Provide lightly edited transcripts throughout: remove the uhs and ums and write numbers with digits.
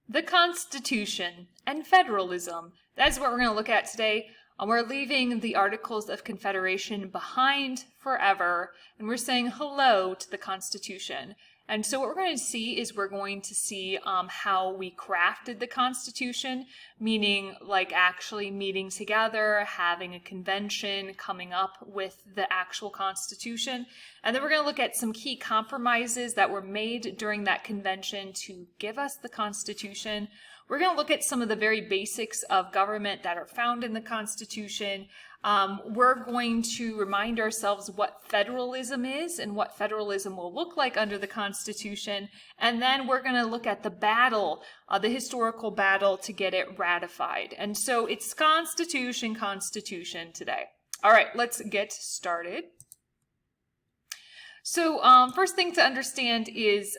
The Constitution and Federalism. That's what we're going to look at today. We're leaving the Articles of Confederation behind forever, and we're saying hello to the Constitution. And so what we're going to see is we're going to see how we crafted the Constitution, meaning like actually meeting together, having a convention, coming up with the actual Constitution. And then we're going to look at some key compromises that were made during that convention to give us the Constitution. We're going to look at some of the very basics of government that are found in the Constitution. We're going to remind ourselves what federalism is and what federalism will look like under the Constitution. And then we're going to look at the battle, the historical battle to get it ratified. And so it's Constitution today. All right, let's get started. So first thing to understand is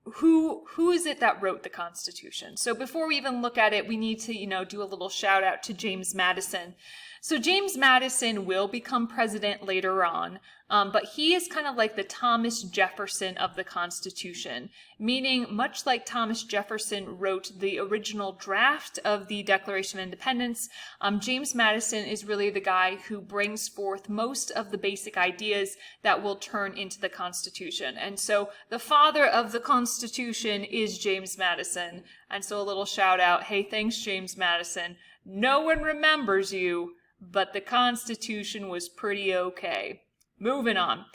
who is it that wrote the Constitution? So before we even look at it, we need to, do a little shout out to James Madison. So James Madison will become president later on, but he is kind of like the Thomas Jefferson of the Constitution, meaning much like Thomas Jefferson wrote the original draft of the Declaration of Independence, James Madison is really the guy who brings forth most of the basic ideas that will turn into the Constitution. And so the father of the Constitution is James Madison. And so a little shout out, hey, thanks, James Madison. No one remembers you, but the Constitution was pretty okay. Moving on.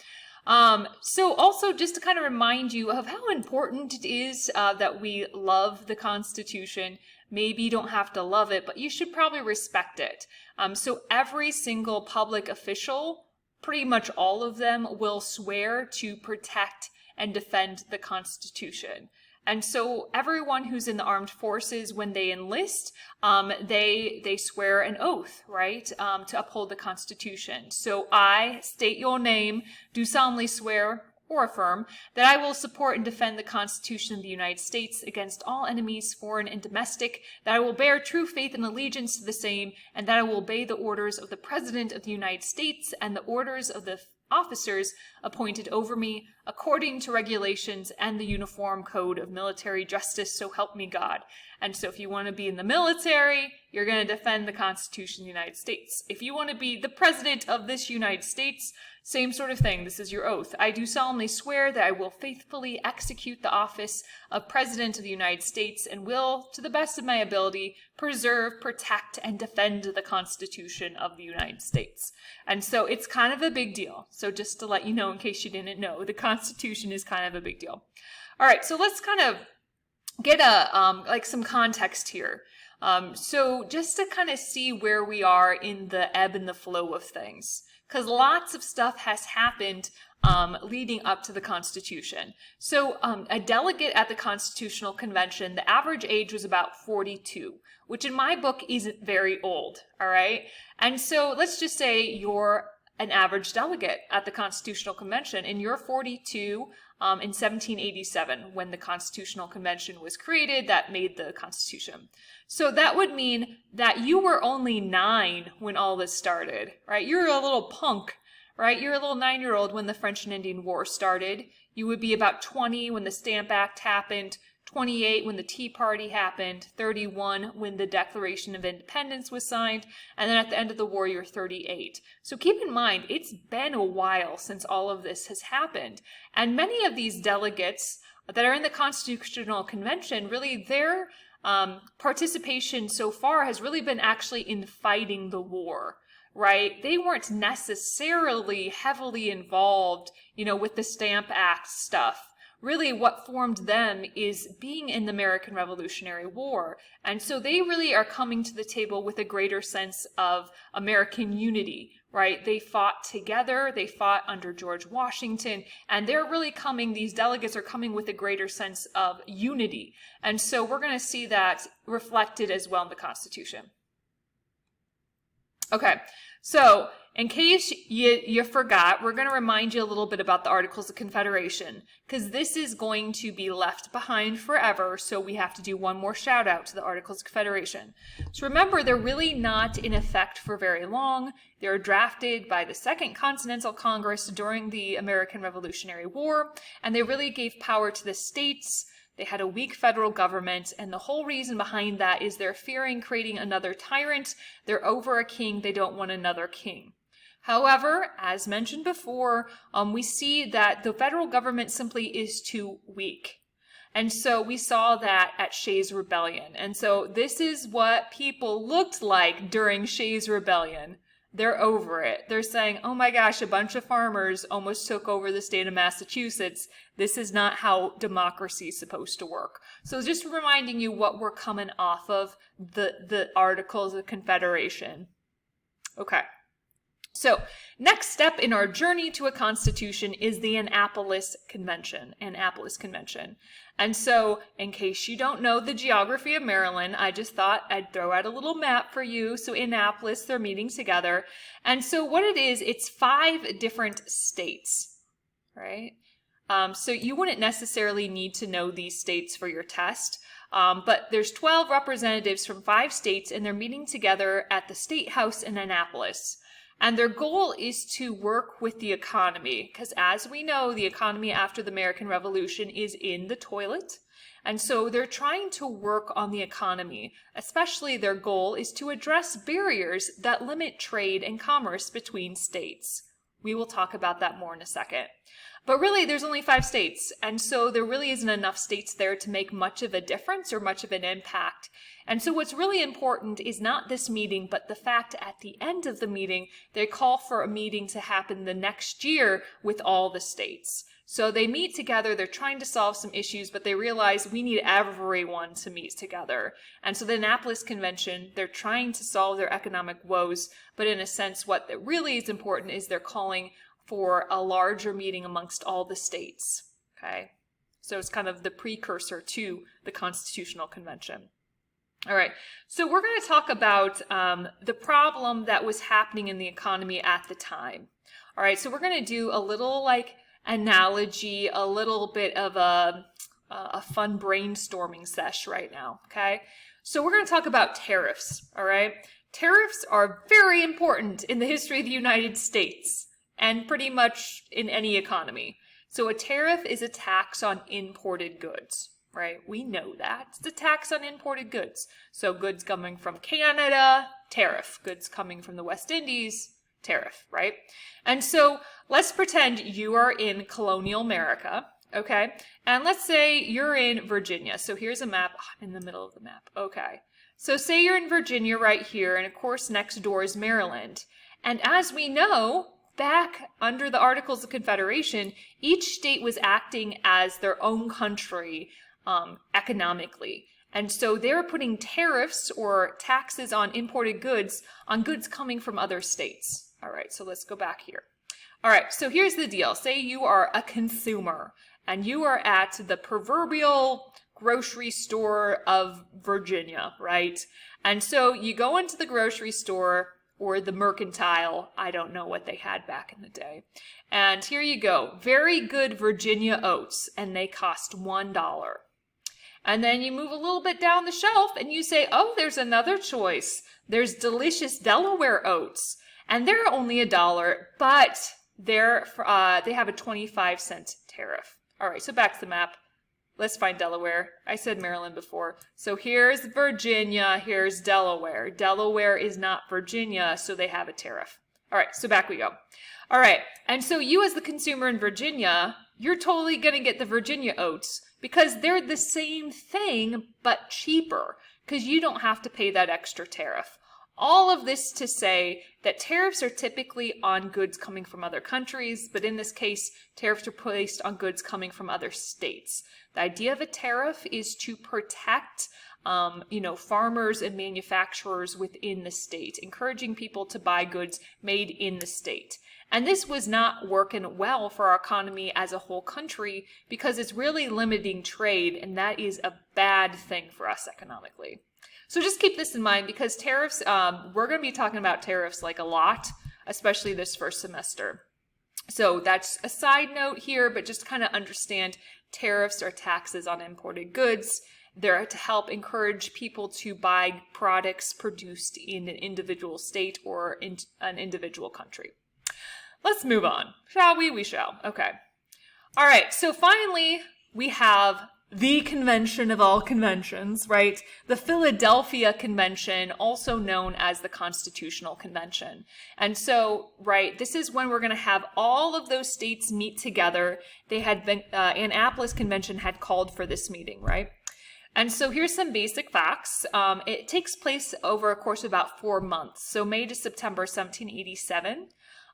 So also just to kind of remind you of how important it is that we love the Constitution. Maybe you don't have to love it, but you should probably respect it. So every single public official, pretty much all of them, will swear to protect and defend the Constitution. And so everyone who's in the armed forces, when they enlist, they swear an oath, right, to uphold the Constitution. So I state your name, do solemnly swear or affirm that I will support and defend the Constitution of the United States against all enemies, foreign and domestic, that I will bear true faith and allegiance to the same, and that I will obey the orders of the President of the United States and the orders of the officers appointed over me according to regulations and the Uniform Code of Military Justice, so help me God. And so if you want to be in the military, you're going to defend the Constitution of the United States. If you want to be the President of this United States, same sort of thing. This is your oath. I do solemnly swear that I will faithfully execute the office of President of the United States and will, to the best of my ability, preserve, protect, and defend the Constitution of the United States. And so it's kind of a big deal. So just to let you know, in case you didn't know, the Constitution is kind of a big deal. All right, so let's kind of get some context here. So just to kind of see where we are in the ebb and the flow of things, because lots of stuff has happened leading up to the Constitution. So a delegate at the Constitutional Convention, the average age was about 42, which in my book isn't very old, all right? And so let's just say you're an average delegate at the Constitutional Convention, and you're 42 in 1787 when the Constitutional Convention was created that made the Constitution. So that would mean that you were only 9 when all this started, right? You're a little punk, right? You're a little 9-year-old when the French and Indian War started. You would be about 20 when the Stamp Act happened, 28 when the Tea Party happened, 31 when the Declaration of Independence was signed, and then at the end of the war, you're 38. So keep in mind, it's been a while since all of this has happened. And many of these delegates that are in the Constitutional Convention, really their participation so far has really been actually in fighting the war, right? They weren't necessarily heavily involved, with the Stamp Act stuff. Really what formed them is being in the American Revolutionary War. And so they really are coming to the table with a greater sense of American unity, right? They fought together, they fought under George Washington, and these delegates are coming with a greater sense of unity. And so we're going to see that reflected as well in the Constitution. Okay, so in case you forgot, we're going to remind you a little bit about the Articles of Confederation, because this is going to be left behind forever, so we have to do one more shout out to the Articles of Confederation. So remember, they're really not in effect for very long. They were drafted by the Second Continental Congress during the American Revolutionary War, and they really gave power to the states. They had a weak federal government, and the whole reason behind that is they're fearing creating another tyrant. They're over a king. They don't want another king. However, as mentioned before, we see that the federal government simply is too weak. And so we saw that at Shays' Rebellion. And so this is what people looked like during Shays' Rebellion. They're over it. They're saying, oh my gosh, a bunch of farmers almost took over the state of Massachusetts. This is not how democracy is supposed to work. So just reminding you what we're coming off of the Articles of Confederation. Okay. So next step in our journey to a constitution is the Annapolis Convention. And so in case you don't know the geography of Maryland, I just thought I'd throw out a little map for you. So Annapolis, they're meeting together. And so what it is, it's 5 different states, right? So you wouldn't necessarily need to know these states for your test. But there's 12 representatives from 5 states, and they're meeting together at the State House in Annapolis. And their goal is to work with the economy, because as we know, the economy after the American Revolution is in the toilet. And so they're trying to work on the economy. Especially their goal is to address barriers that limit trade and commerce between states. We will talk about that more in a second. But really, there's only 5 states, and so there really isn't enough states there to make much of a difference or much of an impact. And so what's really important is not this meeting, but the fact at the end of the meeting, they call for a meeting to happen the next year with all the states. So they meet together, they're trying to solve some issues, but they realize we need everyone to meet together. And so the Annapolis Convention, they're trying to solve their economic woes, but in a sense, what really is important is they're calling for a larger meeting amongst all the states, okay? So it's kind of the precursor to the Constitutional Convention. All right, so we're going to talk about the problem that was happening in the economy at the time. All right, so we're going to do a little analogy, a little bit of a fun brainstorming sesh right now, okay? So we're going to talk about tariffs, all right? Tariffs are very important in the history of the United States and pretty much in any economy. So a tariff is a tax on imported goods, right? We know that. It's a tax on imported goods. So goods coming from Canada, tariff. Goods coming from the West Indies, tariff, right? And so let's pretend you are in colonial America, okay? And let's say you're in Virginia. So here's a map. I'm in the middle of the map. Okay. So say you're in Virginia right here, and of course next door is Maryland. And as we know, back under the Articles of Confederation, each state was acting as their own country economically. And so they were putting tariffs or taxes on imported goods on goods coming from other states. All right, so let's go back here. All right, so here's the deal. Say you are a consumer and you are at the proverbial grocery store of Virginia, right? And so you go into the grocery store or the mercantile, I don't know what they had back in the day. And here you go, very good Virginia oats, and they cost $1. And then you move a little bit down the shelf and you say, oh, there's another choice. There's delicious Delaware oats, and they're only $1, but they have a 25-cent tariff. All right, so back to the map. Let's find Delaware. I said Maryland before. So here's Virginia, here's Delaware. Delaware is not Virginia, so they have a tariff. All right, so back we go. All right, and so you as the consumer in Virginia, you're totally going to get the Virginia oats because they're the same thing, but cheaper, because you don't have to pay that extra tariff. All of this to say that tariffs are typically on goods coming from other countries, but in this case, tariffs are placed on goods coming from other states. The idea of a tariff is to protect, farmers and manufacturers within the state, encouraging people to buy goods made in the state. And this was not working well for our economy as a whole country because it's really limiting trade, and that is a bad thing for us economically. So just keep this in mind because tariffs, we're going to be talking about tariffs like a lot, especially this first semester. So that's a side note here, but just kind of understand tariffs are taxes on imported goods. They're to help encourage people to buy products produced in an individual state or in an individual country. Let's move on. Shall we? We shall. Okay. All right. So finally, we have the convention of all conventions, right? The Philadelphia Convention, also known as the Constitutional Convention. And so, right, this is when we're going to have all of those states meet together. They had been, Annapolis Convention had called for this meeting, right? And so here's some basic facts. It takes place over a course of about 4 months, so May to September 1787.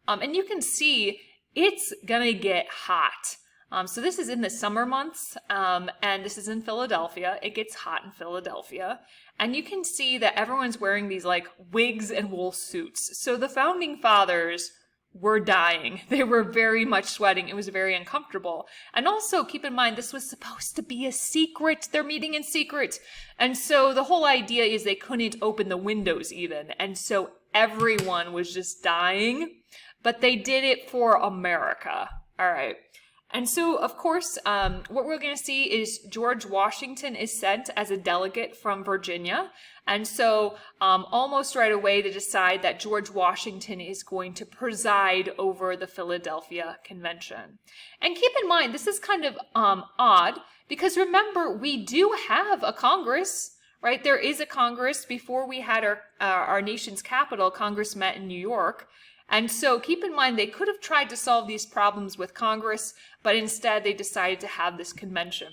And you can see it's going to get hot. So this is in the summer months, and this is in Philadelphia. It gets hot in Philadelphia. And you can see that everyone's wearing these like wigs and wool suits. So the founding fathers were dying. They were very much sweating. It was very uncomfortable. And also keep in mind, this was supposed to be a secret. They're meeting in secret. And so the whole idea is they couldn't open the windows even. And so everyone was just dying, but they did it for America. All right. And so, of course, what we're going to see is George Washington is sent as a delegate from Virginia. And so almost right away they decide that George Washington is going to preside over the Philadelphia Convention. And keep in mind, this is kind of odd because remember, we do have a Congress, right? There is a Congress. Before we had our nation's capital, Congress met in New York. And so keep in mind, they could have tried to solve these problems with Congress, but instead they decided to have this convention.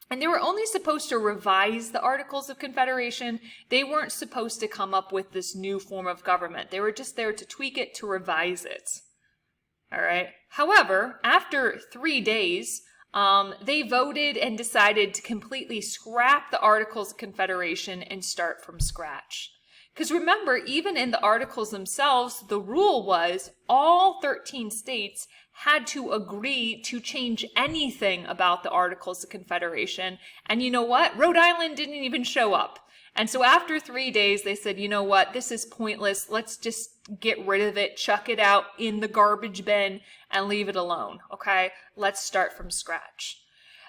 And they were only supposed to revise the Articles of Confederation. They weren't supposed to come up with this new form of government. They were just there to tweak it, to revise it. All right. However, after 3 days, they voted and decided to completely scrap the Articles of Confederation and start from scratch. Because remember, even in the articles themselves, the rule was all 13 states had to agree to change anything about the Articles of Confederation. And you know what? Rhode Island didn't even show up. And so after 3 days, they said, you know what? This is pointless. Let's just get rid of it, chuck it out in the garbage bin and leave it alone. Okay? Let's start from scratch.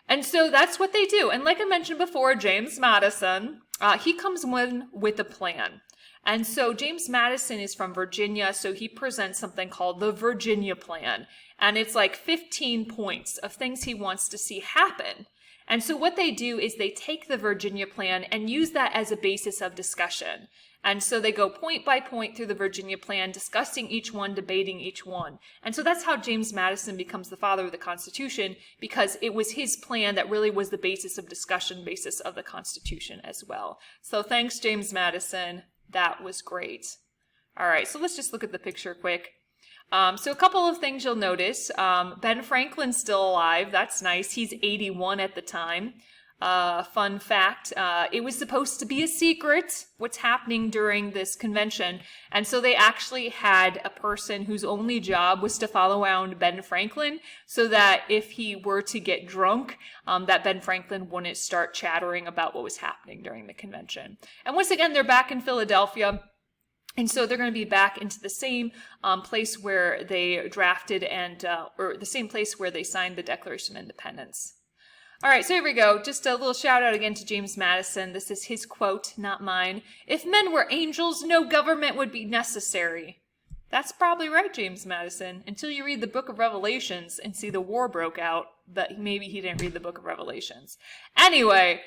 And so that's what they do. And like I mentioned before, James Madison, he comes in with a plan. And so James Madison is from Virginia, so he presents something called the Virginia Plan. And it's like 15 points of things he wants to see happen. And so what they do is they take the Virginia Plan and use that as a basis of discussion. And so they go point by point through the Virginia Plan, discussing each one, debating each one. And so that's how James Madison becomes the father of the Constitution, because it was his plan that really was the basis of discussion, basis of the Constitution as well. So thanks, James Madison. That was great. All right, so let's just look at the picture quick. So a couple of things you'll notice. Ben Franklin's still alive. That's nice. He's 81 at the time. Fun fact, it was supposed to be a secret what's happening during this convention. And so they actually had a person whose only job was to follow around Ben Franklin so that if he were to get drunk, that Ben Franklin wouldn't start chattering about what was happening during the convention. And once again, they're back in Philadelphia. And so they're going to be back into the same place where they drafted or the same place where they signed the Declaration of Independence. All right, so here we go. Just a little shout out again to James Madison. This is his quote, not mine. "If men were angels, no government would be necessary." That's probably right, James Madison, until you read the Book of Revelations and see the war broke out, but maybe he didn't read the Book of Revelations. Anyway,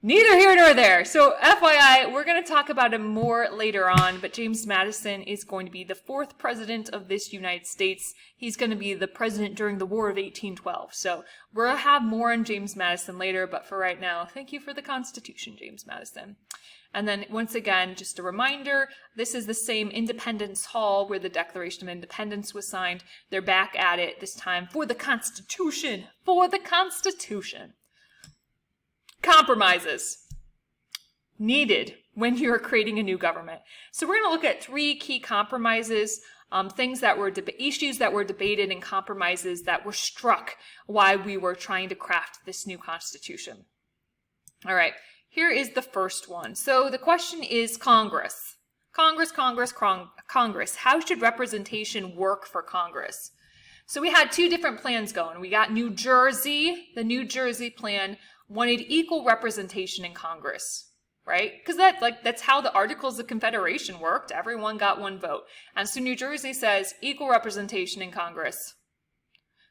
neither here nor there. So FYI, we're going to talk about him more later on, but James Madison is going to be the 4th president of this United States. He's going to be the president during the War of 1812. So we're going to have more on James Madison later, but for right now, thank you for the Constitution, James Madison. And then once again, just a reminder, this is the same Independence Hall where the Declaration of Independence was signed. They're back at it this time for the Constitution, for the Constitution. Compromises needed when you're creating a new government. So we're going to look at 3 key compromises, things that were issues that were debated and compromises that were struck while we were trying to craft this new Constitution. All right, here is the first one. So the question is Congress. Congress. How should representation work for Congress? So we had 2 different plans going. We got New Jersey, the New Jersey plan wanted equal representation in Congress, right? Because that's how the Articles of Confederation worked. Everyone got 1 vote. And so New Jersey says equal representation in Congress.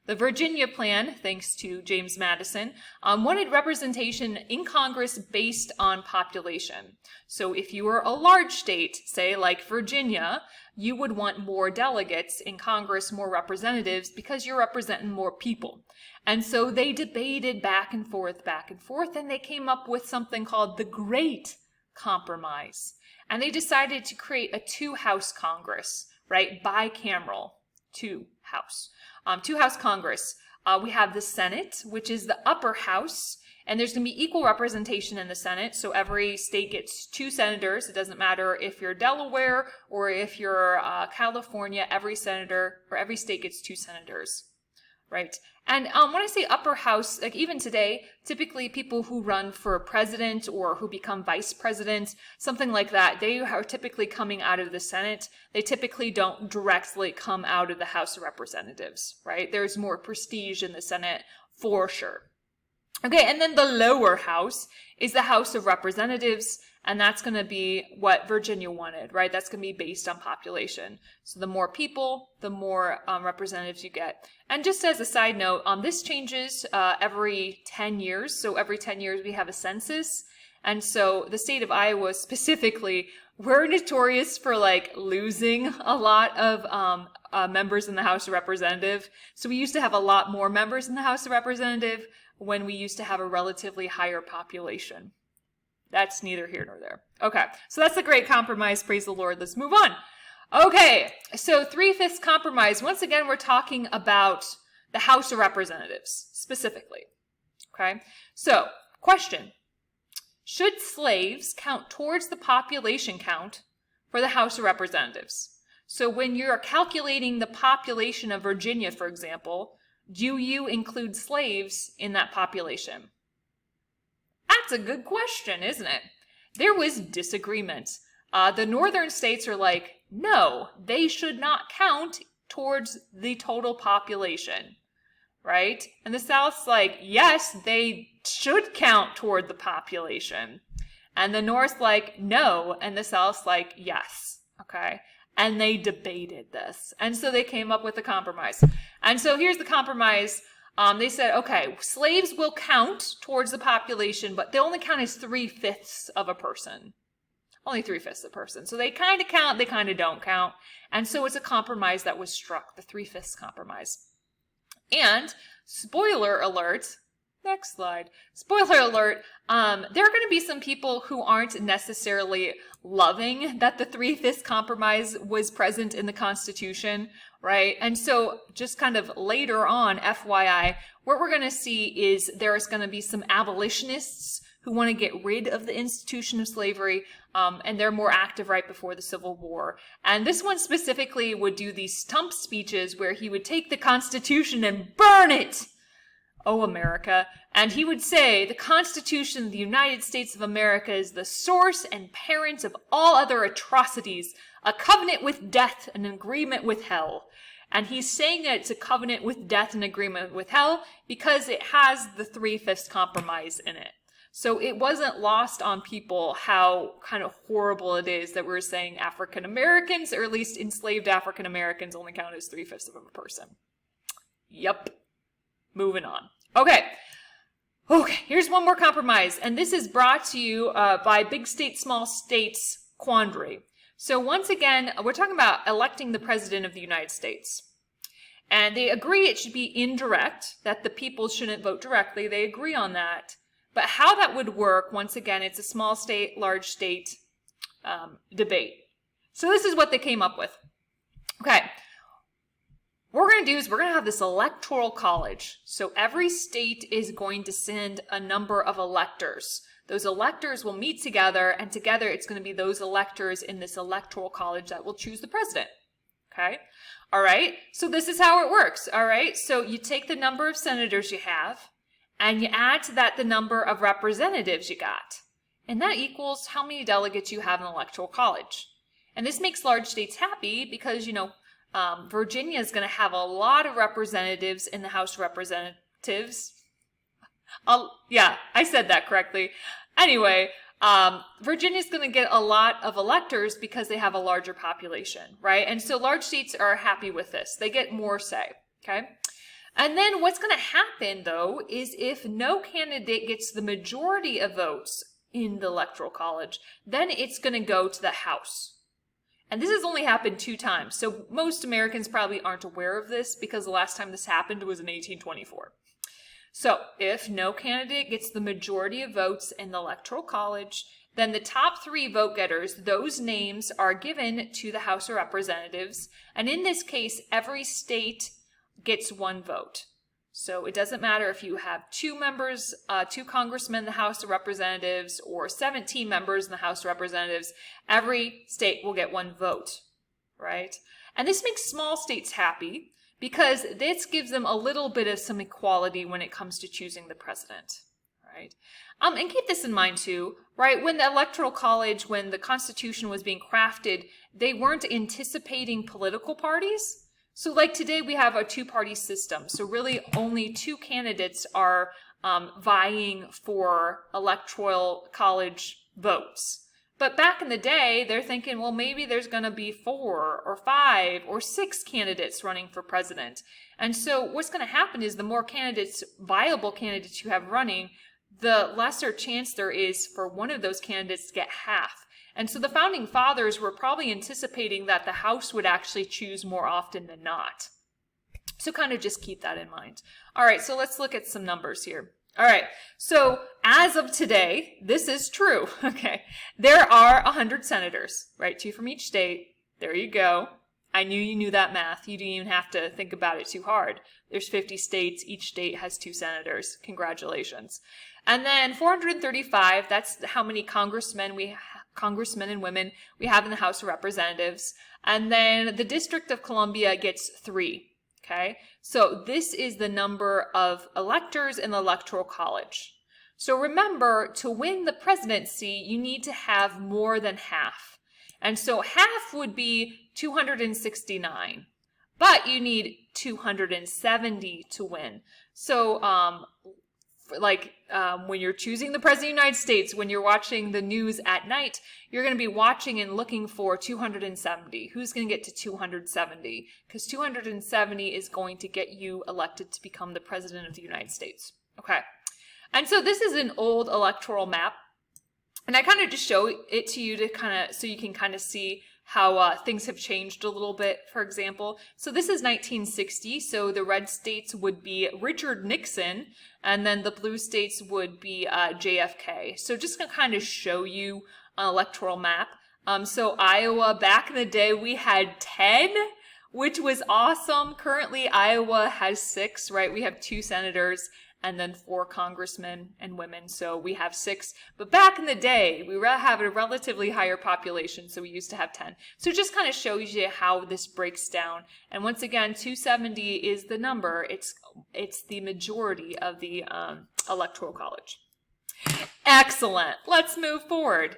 The Virginia Plan, thanks to James Madison, wanted representation in Congress based on population. So if you were a large state, say like Virginia, you would want more delegates in Congress, more representatives, because you're representing more people. And so they debated back and forth, and they came up with something called the Great Compromise. And they decided to create a two-house Congress, right? Bicameral, two-house Congress. We have the Senate, which is the upper house, and there's going to be equal representation in the Senate. So every state gets 2 senators. It doesn't matter if you're Delaware or if you're California. Every senator or every state gets 2 senators, right? And when I say upper house, like even today, typically people who run for president or who become vice president, something like that, they are typically coming out of the Senate. They typically don't directly come out of the House of Representatives, right? There's more prestige in the Senate for sure. Okay, and then the lower house is the House of Representatives, and that's going to be what Virginia wanted, right? That's going to be based on population. So the more people, the more representatives you get. And just as a side note, this changes every 10 years. So every 10 years we have a census. And so the state of Iowa specifically, we're notorious for like losing a lot of members in the House of Representatives. So we used to have a lot more members in the House of Representatives when we used to have a relatively higher population. That's neither here nor there. Okay, so that's the Great Compromise. Praise the Lord. Let's move on. Okay, so 3/5 compromise. Once again, we're talking about the House of Representatives specifically. Okay, so question. Should slaves count towards the population count for the House of Representatives? So when you're calculating the population of Virginia, for example, do you include slaves in that population? That's a good question, isn't it? There was disagreement. The northern states are like, no, they should not count towards the total population, right? And the South's like, yes, they should count toward the population. And the North's like, no, and the South's like, yes, okay? And they debated this. And so they came up with a compromise. And so here's the compromise. They said, okay, slaves will count towards the population, but they only count as 3/5 of a person. Only 3/5 of a person. So they kind of count, they kind of don't count. And so it's a compromise that was struck, the 3/5 compromise. And spoiler alert, next slide. Spoiler alert, there are going to be some people who aren't necessarily loving that the 3/5 compromise was present in the Constitution, right? And so just kind of later on, FYI, what we're going to see is there's going to be some abolitionists who want to get rid of the institution of slavery, and they're more active right before the Civil War. And this one specifically would do these stump speeches where he would take the Constitution and burn it. Oh, America. And he would say, the Constitution of the United States of America is the source and parent of all other atrocities, a covenant with death, an agreement with hell. And he's saying that it's a covenant with death and agreement with hell because it has the 3/5 compromise in it. So it wasn't lost on people how kind of horrible it is that we're saying African Americans, or at least enslaved African Americans, only count as 3/5 of a person. Yep. Moving on. Okay, here's one more compromise, and this is brought to you by Big State, Small States Quandary. So once again, we're talking about electing the President of the United States. And they agree it should be indirect, that the people shouldn't vote directly. They agree on that. But how that would work, once again, it's a small state, large state debate. So this is what they came up with. Okay. What we're going to do is we're going to have this electoral college. So every state is going to send a number of electors. Those electors will meet together, and together it's going to be those electors in this electoral college that will choose the president. Okay? All right? So this is how it works. All right? So you take the number of senators you have, and you add to that the number of representatives you got. And that equals how many delegates you have in the electoral college. And this makes large states happy because, Virginia is going to have a lot of representatives in the House of Representatives. Yeah, I said that correctly. Anyway, Virginia is going to get a lot of electors because they have a larger population, right? And so large states are happy with this. They get more say, okay? And then what's going to happen, though, is if no candidate gets the majority of votes in the Electoral College, then it's going to go to the House. And this has only happened 2 times, so most Americans probably aren't aware of this because the last time this happened was in 1824. So if no candidate gets the majority of votes in the Electoral College, then the top 3 vote getters, those names are given to the House of Representatives. And in this case, every state gets 1 vote. So it doesn't matter if you have 2 members, 2 congressmen in the House of Representatives, or 17 members in the House of Representatives, every state will get 1 vote, right? And this makes small states happy because this gives them a little bit of some equality when it comes to choosing the president, right? And keep this in mind too, right? When the Electoral College, when the Constitution was being crafted, they weren't anticipating political parties. So like today we have a 2-party system. So really only 2 candidates are vying for Electoral College votes. But back in the day, they're thinking, well, maybe there's going to be 4 or 5 or 6 candidates running for president. And so what's going to happen is the more candidates, viable candidates you have running, the lesser chance there is for one of those candidates to get half. And so the founding fathers were probably anticipating that the House would actually choose more often than not. So kind of just keep that in mind. All right, so let's look at some numbers here. All right, so as of today, this is true, okay? There are 100 senators, right? 2 from each state. There you go. I knew you knew that math. You didn't even have to think about it too hard. There's 50 states. Each state has 2 senators. Congratulations. And then 435, that's how many congressmen and women we have in the House of Representatives. And then the District of Columbia gets 3. Okay, so this is the number of electors in the Electoral College. So remember, to win the presidency, you need to have more than half. And so half would be 269, but you need 270 to win. So when you're choosing the President of the United States, when you're watching the news at night, you're going to be watching and looking for 270. Who's going to get to 270? Because 270 is going to get you elected to become the President of the United States. Okay. And so this is an old electoral map. And I kind of just show it to you to so you can kind of see how things have changed a little bit, for example. So this is 1960, so the red states would be Richard Nixon, and then the blue states would be JFK. So just to kind of show you an electoral map. So Iowa, back in the day, we had 10, which was awesome. Currently, Iowa has 6, right? We have 2 senators and then 4 congressmen and women, so we have 6. But back in the day, we have a relatively higher population, so we used to have 10. So it just kind of shows you how this breaks down. And once again, 270 is the number. It's the majority of the Electoral College. Excellent. Let's move forward.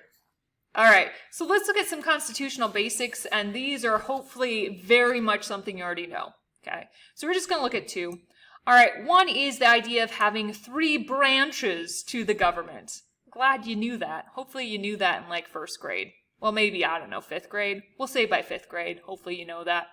All right, so let's look at some constitutional basics, and these are hopefully very much something you already know. Okay, so we're just going to look at 2. All right, 1 is the idea of having 3 branches to the government. Glad you knew that. Hopefully you knew that in like 1st grade. Well, maybe, I don't know, 5th grade. We'll say by 5th grade. Hopefully you know that.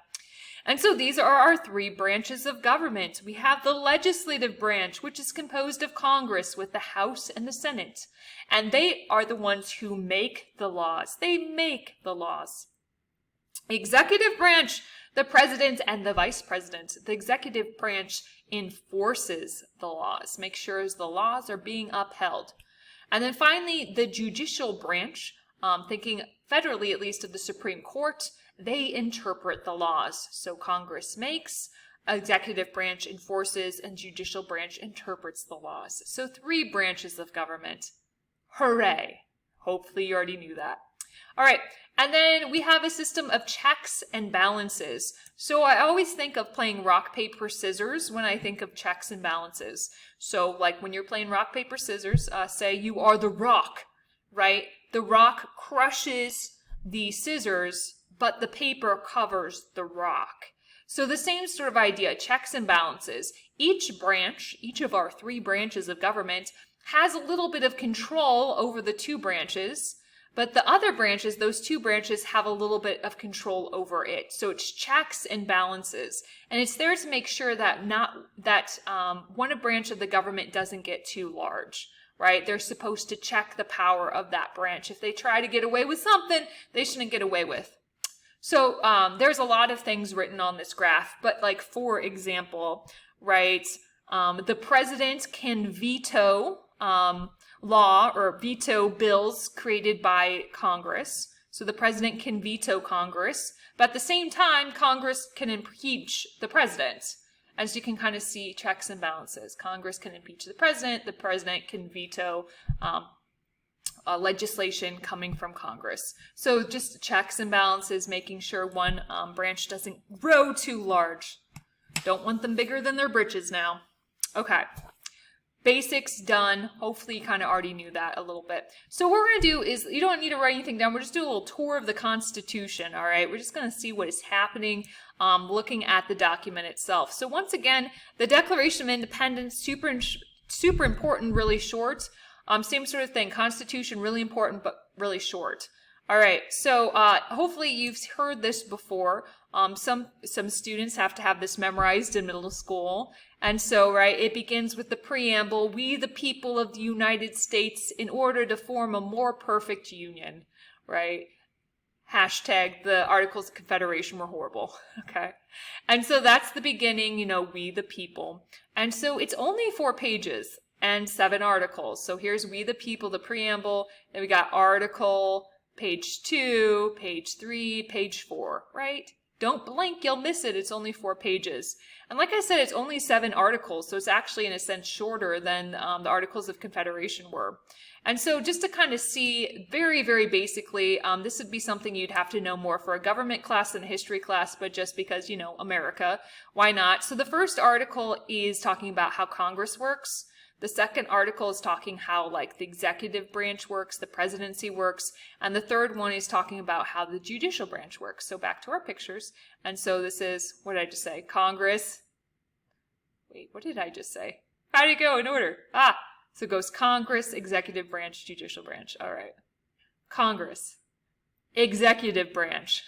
And so these are our 3 branches of government. We have the legislative branch, which is composed of Congress with the House and the Senate. And they are the ones who make the laws. They make the laws. Executive branch, the president and the vice president. The executive branch enforces the laws, make sure the laws are being upheld. And then finally, the judicial branch, thinking federally at least of the Supreme Court, they interpret the laws. So Congress makes, executive branch enforces, and judicial branch interprets the laws. So 3 branches of government. Hooray! Hopefully you already knew that. All right, and then we have a system of checks and balances. So I always think of playing rock, paper, scissors when I think of checks and balances. So like when you're playing rock, paper, scissors, say you are the rock, right? The rock crushes the scissors, but the paper covers the rock. So the same sort of idea, checks and balances. Each branch, each of our 3 branches of government, has a little bit of control over the 2 branches, But the other branches, those two branches, have a little bit of control over it. So it's checks and balances. And it's there to make sure that one branch of the government doesn't get too large, right? They're supposed to check the power of that branch. If they try to get away with something, they shouldn't get away with. So there's a lot of things written on this graph. But like, for example, right, the president can veto law or veto bills created by Congress. So the president can veto Congress, but at the same time, Congress can impeach the president. As you can kind of see, checks and balances. Congress can impeach the president can veto legislation coming from Congress. So just checks and balances, making sure one branch doesn't grow too large. Don't want them bigger than their britches now. Okay. Basics done. Hopefully you kind of already knew that a little bit. So what we're going to do is, you don't need to write anything down. We're just doing a little tour of the Constitution, all right? We're just going to see what is happening looking at the document itself. So once again, the Declaration of Independence, super important, really short. Same sort of thing. Constitution, really important, but really short. All right, so hopefully you've heard this before. Some students have to have this memorized in middle school. And so, right, it begins with the preamble, "We, the people of the United States, in order to form a more perfect union," right? Hashtag the Articles of Confederation were horrible, okay? And so that's the beginning, you know, "We, the people." And so it's only 4 pages and 7 articles. So here's "We, the people," the preamble, then we got article, page 2, page 3, page 4, right? Don't blink, you'll miss it. It's only 4 pages. And like I said, it's only 7 articles, so it's actually in a sense shorter than the Articles of Confederation were. And so just to kind of see very, very basically, this would be something you'd have to know more for a government class than a history class, but just because, you know, America, why not? So the first article is talking about how Congress works. The second article is talking how, like, the executive branch works, the presidency works, and the third one is talking about how the judicial branch works. So back to our pictures. And so this is, what did I just say? Congress. Wait, what did I just say? How do you go in order? So it goes Congress, executive branch, judicial branch. All right. Congress, executive branch,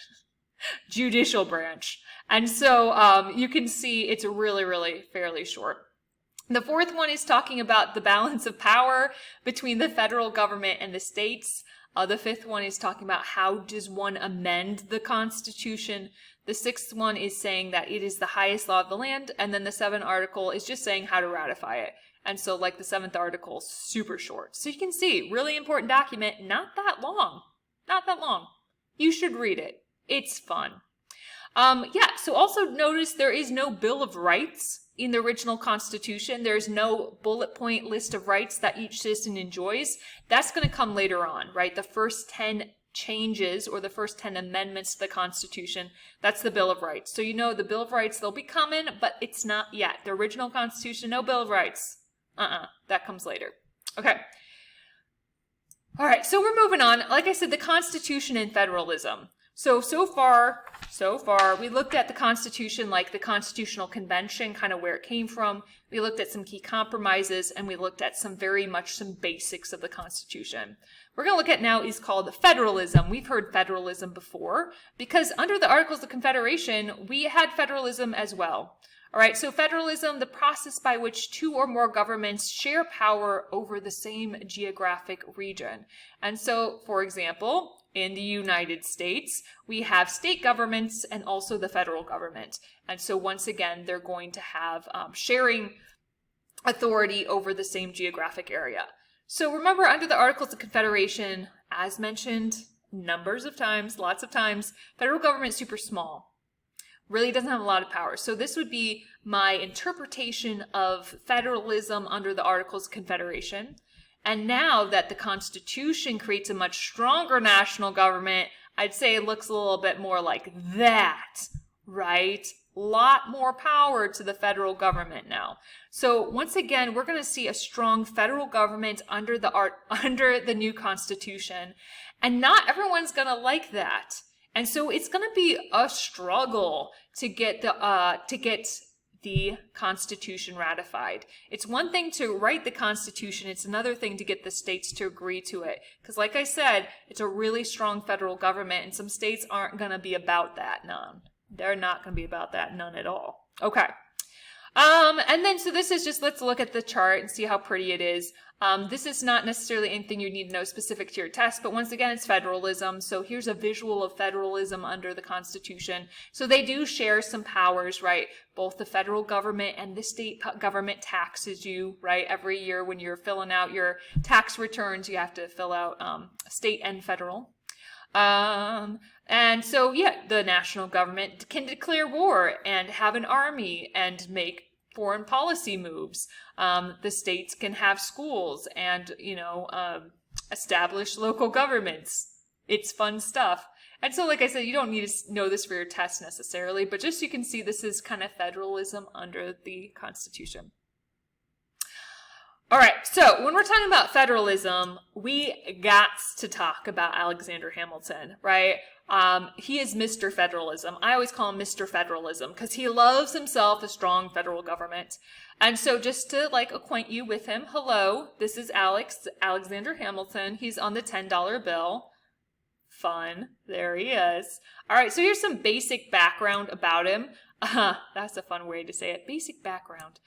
judicial branch. And so you can see it's really, really fairly short. The fourth one is talking about the balance of power between the federal government and the states. The fifth one is talking about how does one amend the Constitution. The sixth one is saying that it is the highest law of the land. And then the 7th article is just saying how to ratify it. And so, like, the 7th article, super short. So you can see, really important document, not that long. Not that long. You should read it. It's fun. So also notice there is no Bill of Rights in the original Constitution. There's no bullet point list of rights that each citizen enjoys. That's going to come later on, right? The first 10 changes or the first 10 amendments to the Constitution, that's the Bill of Rights. So you know the Bill of Rights, they'll be coming, but it's not yet. The original Constitution, no Bill of Rights. That comes later. Okay. All right, so we're moving on. Like I said, the Constitution and Federalism. So far, we looked at the Constitution, like the Constitutional Convention, kind of where it came from. We looked at some key compromises, and we looked at some basics of the Constitution. We're going to look at now is called federalism. We've heard federalism before, because under the Articles of Confederation, we had federalism as well. All right, so federalism, the process by which 2 or more governments share power over the same geographic region. And so, for example, in the United States, we have state governments and also the federal government. And so once again, they're going to have sharing authority over the same geographic area. So remember, under the Articles of Confederation, as mentioned numbers of times, lots of times, federal government is super small. Really doesn't have a lot of power. So this would be my interpretation of federalism under the Articles of Confederation. And now that the Constitution creates a much stronger national government, I'd say it looks a little bit more like that, right? Lot more power to the federal government now. So once again, we're going to see a strong federal government under the new Constitution, and not everyone's going to like that. And so it's going to be a struggle to get the Constitution ratified. It's one thing to write the Constitution, it's another thing to get the states to agree to it. Because like I said, it's a really strong federal government, and some states aren't going to be about that, none. They're not going to be about that, none at all. Okay. And then, so this is just, let's look at the chart and see how pretty it is. This is not necessarily anything you need to know specific to your test, but once again, it's federalism. So here's a visual of federalism under the Constitution. So they do share some powers, right? Both the federal government and the state government taxes you, right? Every year when you're filling out your tax returns, you have to fill out state and federal. And so, yeah, the national government can declare war and have an army and make foreign policy moves. The states can have schools and, establish local governments. It's fun stuff. And so, like I said, you don't need to know this for your test necessarily, but just so you can see this is kind of federalism under the Constitution. All right, so when we're talking about federalism, we got to talk about Alexander Hamilton, right? He is Mr. Federalism. I always call him Mr. Federalism because he loves himself a strong federal government. And so just to acquaint you with him, hello, this is Alexander Hamilton. He's on the $10 bill. Fun. There he is. All right, so here's some basic background about him. That's a fun way to say it. Basic background.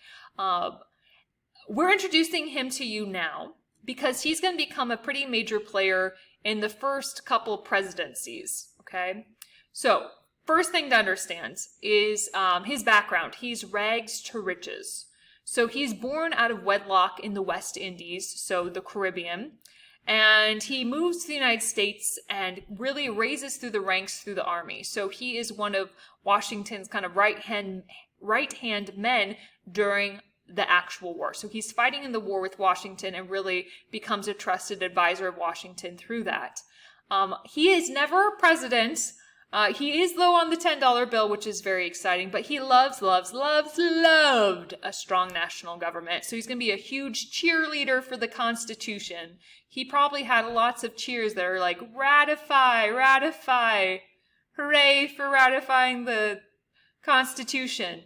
We're introducing him to you now because he's going to become a pretty major player in the first couple presidencies, okay? So, first thing to understand is his background. He's rags to riches. So he's born out of wedlock in the West Indies, so the Caribbean, and he moves to the United States and really raises through the ranks through the army. So he is one of Washington's kind of right-hand men during the actual war. So he's fighting in the war with Washington and really becomes a trusted advisor of Washington through that. He is never president. He is low on the $10 bill, which is very exciting, but he loved a strong national government. So he's going to be a huge cheerleader for the Constitution. He probably had lots of cheers that are like, ratify, ratify, hooray for ratifying the Constitution.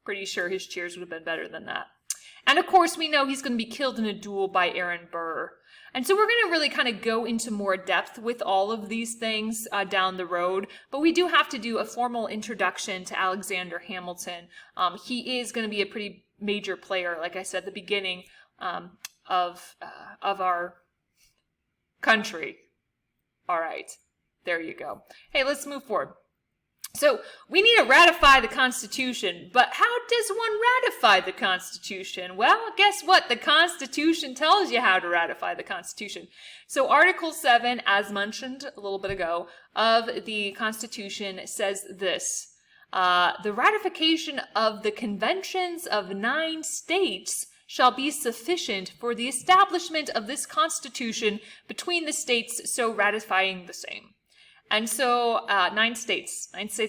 Pretty sure his cheers would have been better than that. And of course, we know he's going to be killed in a duel by Aaron Burr. And so we're going to really kind of go into more depth with all of these things down the road. But we do have to do a formal introduction to Alexander Hamilton. He is going to be a pretty major player, like I said at the beginning, of our country. All right, there you go. Hey, let's move forward. So we need to ratify the Constitution, but how does one ratify the Constitution? Well, guess what? The Constitution tells you how to ratify the Constitution. So Article 7, as mentioned a little bit ago, of the Constitution says this. The ratification of the conventions of 9 states shall be sufficient for the establishment of this Constitution between the states so ratifying the same. And so 9 states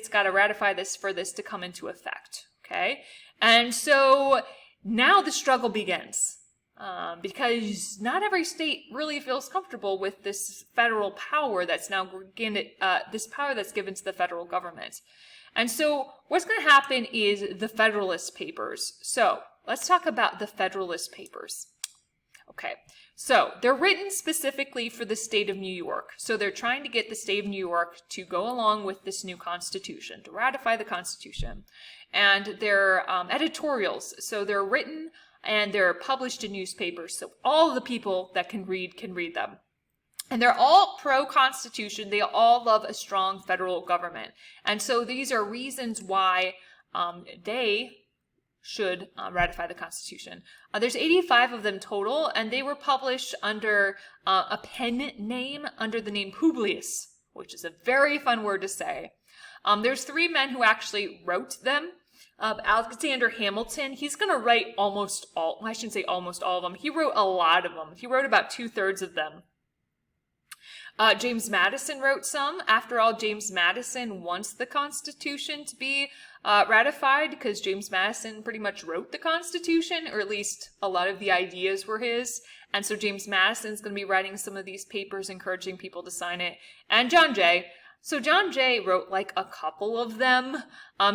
got to ratify this for this to come into effect, okay? And so now the struggle begins because not every state really feels comfortable with this federal power that's now this power that's given to the federal government. And so what's going to happen is the Federalist Papers. So let's talk about the Federalist Papers. Okay, so they're written specifically for the state of New York. So they're trying to get the state of New York to go along with this new Constitution, to ratify the Constitution. And they're editorials. So they're written and they're published in newspapers. So all the people that can read them. And they're all pro-Constitution. They all love a strong federal government. And so these are reasons why they should ratify the Constitution. There's 85 of them total, and they were published under a pen name, under the name Publius, which is a very fun word to say. There's 3 men who actually wrote them. Alexander Hamilton, he's going to write almost all, I shouldn't say almost all of them. He wrote a lot of them. He wrote about 2/3 of them. James Madison wrote some. After all, James Madison wants the Constitution to be ratified because James Madison pretty much wrote the Constitution, or at least a lot of the ideas were his. And so James Madison's going to be writing some of these papers encouraging people to sign it. And John Jay, So John Jay wrote like a couple of them.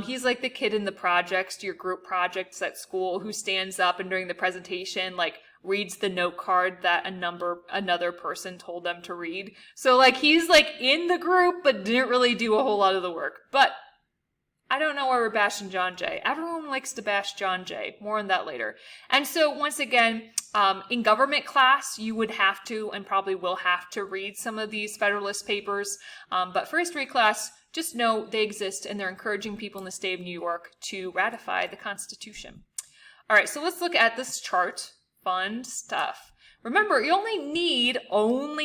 He's like the kid in the projects, your group projects at school, who stands up and during the presentation, like reads the note card that another person told them to read. So like he's like in the group, but didn't really do a whole lot of the work. But I don't know why we're bashing John Jay. Everyone likes to bash John Jay. More on that later. And so once again, in government class, you would have to and probably will have to read some of these Federalist Papers. But for history class, just know they exist and they're encouraging people in the state of New York to ratify the Constitution. All right, so let's look at this chart. Fun stuff. Remember, you only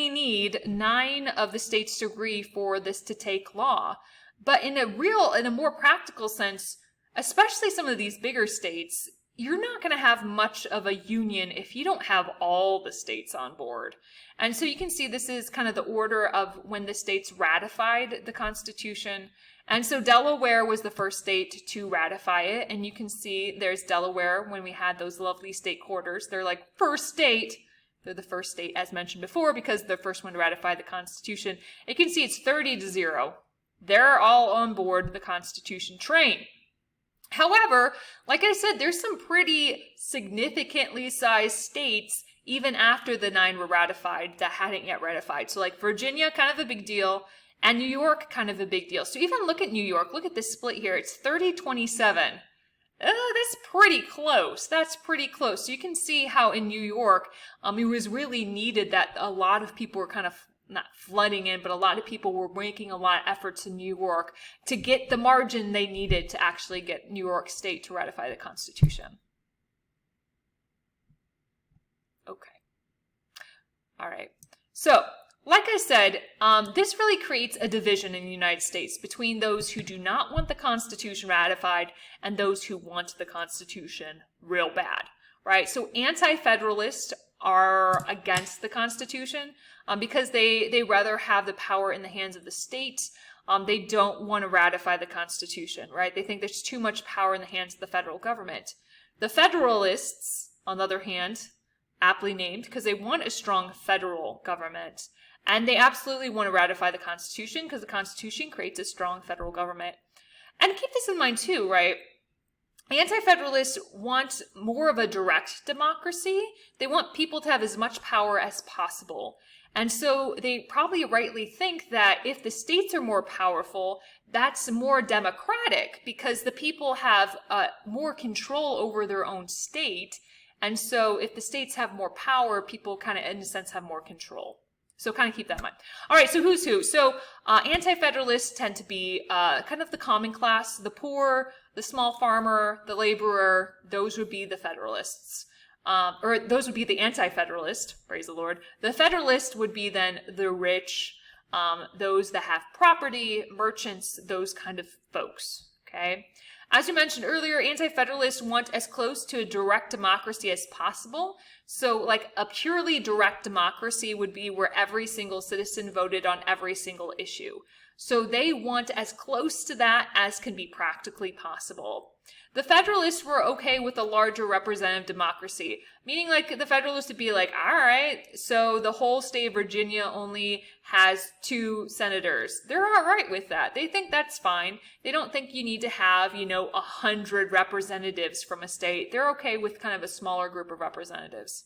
need 9 of the states to agree for this to take law. But in a more practical sense, especially some of these bigger states, you're not going to have much of a union if you don't have all the states on board. And so you can see this is kind of the order of when the states ratified the Constitution. And so Delaware was the first state to ratify it. And you can see there's Delaware when we had those lovely state quarters. They're like first state. They're the first state, as mentioned before, because they're the first one to ratify the Constitution. You can see it's 30-0. They're all on board the Constitution train. However, like I said, there's some pretty significantly sized states, even after the 9 were ratified, that hadn't yet ratified. So like Virginia, kind of a big deal, and New York, kind of a big deal. So even look at New York. Look at this split here. It's 30-27. That's pretty close. That's pretty close. So you can see how in New York, it was really needed that a lot of people were kind of not flooding in, but a lot of people were making a lot of efforts in New York to get the margin they needed to actually get New York State to ratify the Constitution. Okay. All right. So, like I said, this really creates a division in the United States between those who do not want the Constitution ratified and those who want the Constitution real bad, right? So anti-federalists are against the Constitution because they rather have the power in the hands of the state. They don't want to ratify the Constitution, right? They think there's too much power in the hands of the federal government. The Federalists, on the other hand, aptly named because they want a strong federal government. And they absolutely want to ratify the Constitution because the Constitution creates a strong federal government. And keep this in mind too, right? Anti-federalists want more of a direct democracy. They want people to have as much power as possible. And so they probably rightly think that if the states are more powerful, that's more democratic because the people have more control over their own state. And so if the states have more power, people kind of, in a sense, have more control. So kind of keep that in mind. All right, so who's who? So anti-federalists tend to be kind of the common class, the poor, the small farmer, the laborer. Those would be the Federalists. Or those would be the anti-federalist, praise the Lord. The Federalist would be then the rich, those that have property, merchants, those kind of folks, okay? As you mentioned earlier, anti-federalists want as close to a direct democracy as possible. So like a purely direct democracy would be where every single citizen voted on every single issue. So they want as close to that as can be practically possible. The Federalists were okay with a larger representative democracy, meaning like the Federalists would be like, all right, so the whole state of Virginia only has 2 senators. They're all right with that. They think that's fine. They don't think you need to have, 100 representatives from a state. They're okay with kind of a smaller group of representatives.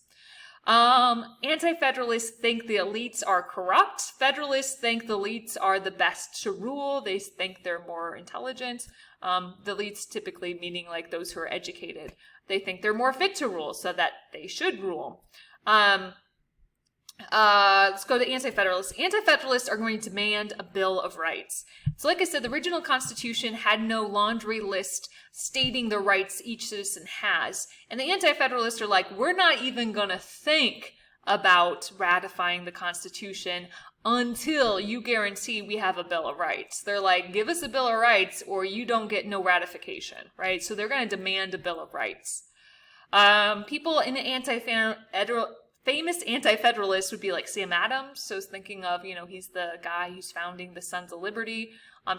Anti-federalists think the elites are corrupt. Federalists think the elites are the best to rule. They think they're more intelligent. The elites typically meaning like those who are educated. They think they're more fit to rule, so that they should rule. Let's go to anti-federalists. Anti-federalists are going to demand a Bill of Rights. So like I said, the original Constitution had no laundry list stating the rights each citizen has. And the anti-federalists are like, we're not even going to think about ratifying the Constitution until you guarantee we have a Bill of Rights. They're like, give us a Bill of Rights or you don't get no ratification, right? So they're going to demand a Bill of Rights. People in the famous anti-federalists would be like Sam Adams. So I was thinking of, he's the guy who's founding the Sons of Liberty.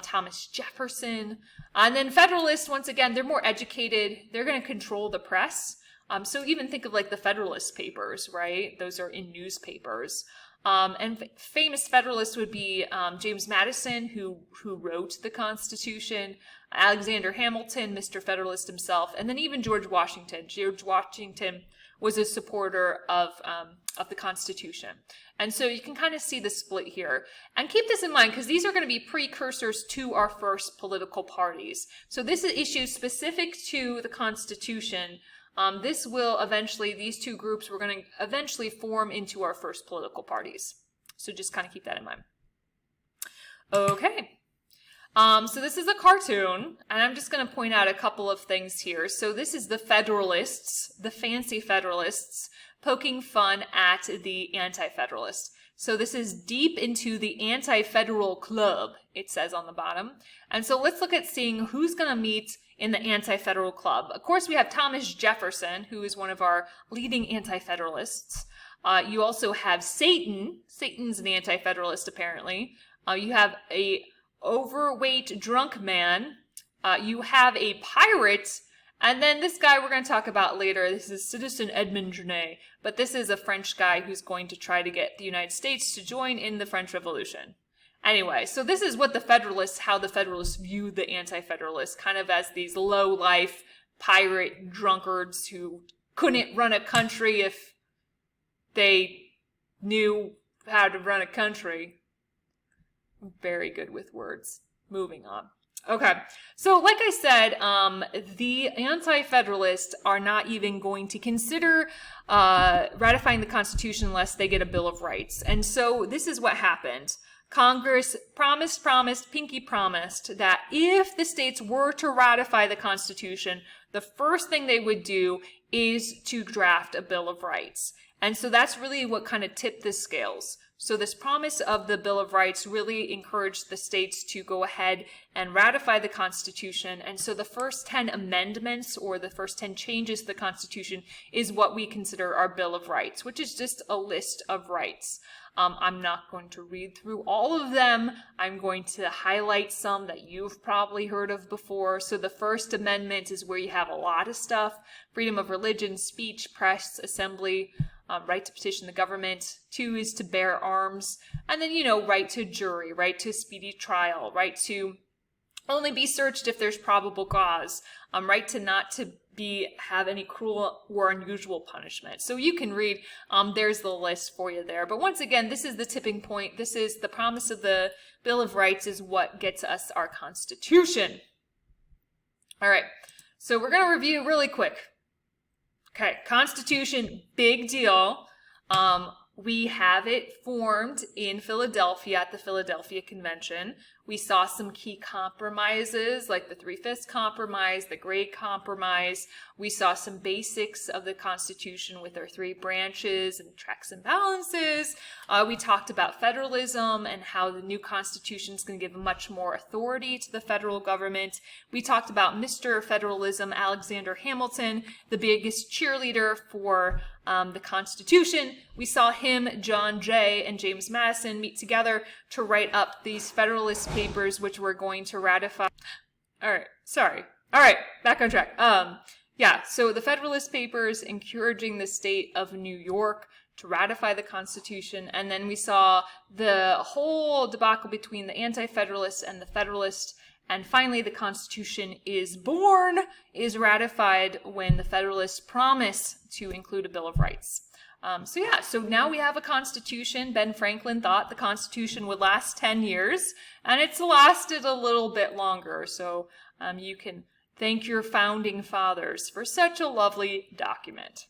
Thomas Jefferson. And then Federalists, once again, they're more educated. They're going to control the press. So even think of like the Federalist Papers, right? Those are in newspapers. And famous Federalists would be James Madison, who wrote the Constitution, Alexander Hamilton, Mr. Federalist himself, and then even George Washington. George Washington was a supporter of the Constitution. And so you can kind of see the split here. And keep this in mind, because these are going to be precursors to our first political parties. So this is issues specific to the Constitution. This will eventually, these two groups were going to eventually form into our first political parties. So just kind of keep that in mind. Okay. So this is a cartoon, and I'm just going to point out a couple of things here. So this is the Federalists, the fancy Federalists, poking fun at the Anti-Federalists. So this is deep into the Anti-Federal Club, it says on the bottom. And so let's look at seeing who's going to meet in the Anti-Federal Club. Of course, we have Thomas Jefferson, who is one of our leading Anti-Federalists. You also have Satan. Satan's an Anti-Federalist, apparently. You have a overweight drunk man. You have a pirate. And then this guy we're going to talk about later, this is Citizen Edmond Genet, but this is a French guy who's going to try to get the United States to join in the French Revolution. Anyway, so this is what the Federalists, how the Federalists viewed the Anti-Federalists, kind of as these low-life pirate drunkards who couldn't run a country if they knew how to run a country. Very good with words. Moving on. Okay, so like I said, the Anti-Federalists are not even going to consider ratifying the Constitution unless they get a Bill of Rights. And so this is what happened. Congress pinky promised that if the states were to ratify the Constitution, the first thing they would do is to draft a Bill of Rights. And so that's really what kind of tipped the scales. So this promise of the Bill of Rights really encouraged the states to go ahead and ratify the Constitution. And so the first 10 amendments or the first 10 changes to the Constitution is what we consider our Bill of Rights, which is just a list of rights. I'm not going to read through all of them. I'm going to highlight some that you've probably heard of before. So the First Amendment is where you have a lot of stuff. Freedom of religion, speech, press, assembly, right to petition the government. 2 is to bear arms. And then, right to jury, right to speedy trial, right to only be searched if there's probable cause, right to not to have any cruel or unusual punishment. So you can read, there's the list for you there. But once again, this is the tipping point. This is the promise of the Bill of Rights is what gets us our Constitution. All right, so we're going to review really quick. Okay, Constitution, big deal. We have it formed in Philadelphia at the Philadelphia Convention. We saw some key compromises like the 3/5 Compromise, the Great Compromise. We saw some basics of the Constitution with our 3 branches and checks and balances. We talked about federalism and how the new Constitution is going to give much more authority to the federal government. We talked about Mr. Federalism, Alexander Hamilton, the biggest cheerleader for the Constitution. We saw him, John Jay, and James Madison meet together to write up these Federalist Papers, which we're going to ratify. All right, back on track. So the Federalist Papers encouraging the state of New York to ratify the Constitution, and then we saw the whole debacle between the Anti-Federalists and the Federalists. And finally, the Constitution is born, is ratified when the Federalists promise to include a Bill of Rights. So now we have a Constitution. Ben Franklin thought the Constitution would last 10 years, and it's lasted a little bit longer. So you can thank your founding fathers for such a lovely document.